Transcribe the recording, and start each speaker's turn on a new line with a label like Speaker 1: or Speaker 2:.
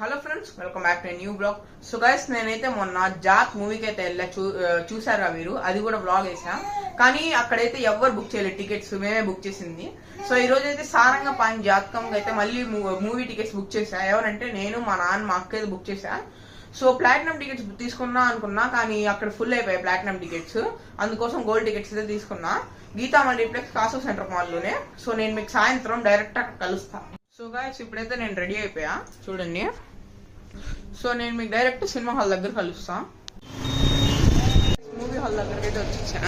Speaker 1: Hello friends, welcome back to new blog. So guys, నేనైతే మొన్న Jack మూవీకి అయితే వెళ్ళా. చూసారా మీరు? అది కూడా బ్లాగ్ వేసా. కానీ అక్కడైతే ఎవరు బుక్ చేయలేదు టికెట్స్, మేమే బుక్ చేసింది. సో ఈ రోజు అయితే సారంగా పాయింట్ జాతకం అయితే మళ్ళీ మూవీ టికెట్స్ బుక్ చేసా. ఎవరంటే నేను, మా నాన్న, మా అక్క అయితే బుక్ చేసా. సో ప్లాటినం టికెట్స్ తీసుకున్నా అనుకున్నా, కానీ అక్కడ ఫుల్ అయిపోయాయి ప్లాటినం టికెట్స్. అందుకోసం గోల్డ్ టికెట్స్ అయితే తీసుకున్నా, గీతా మల్టీప్లెక్స్ కాసు సెంటర్ మాల్లోనే. సో నేను మీకు సాయంత్రం డైరెక్ట్ అక్కడ కలుస్తా. సో గాయస్, ఇప్పుడైతే నేను రెడీ అయిపోయా చూడండి. సో నేను మీకు డైరెక్ట్ సినిమా హాల్ దగ్గర కలుస్తా. మూవీ హాల్ దగ్గరికి అయితే వచ్చేసా.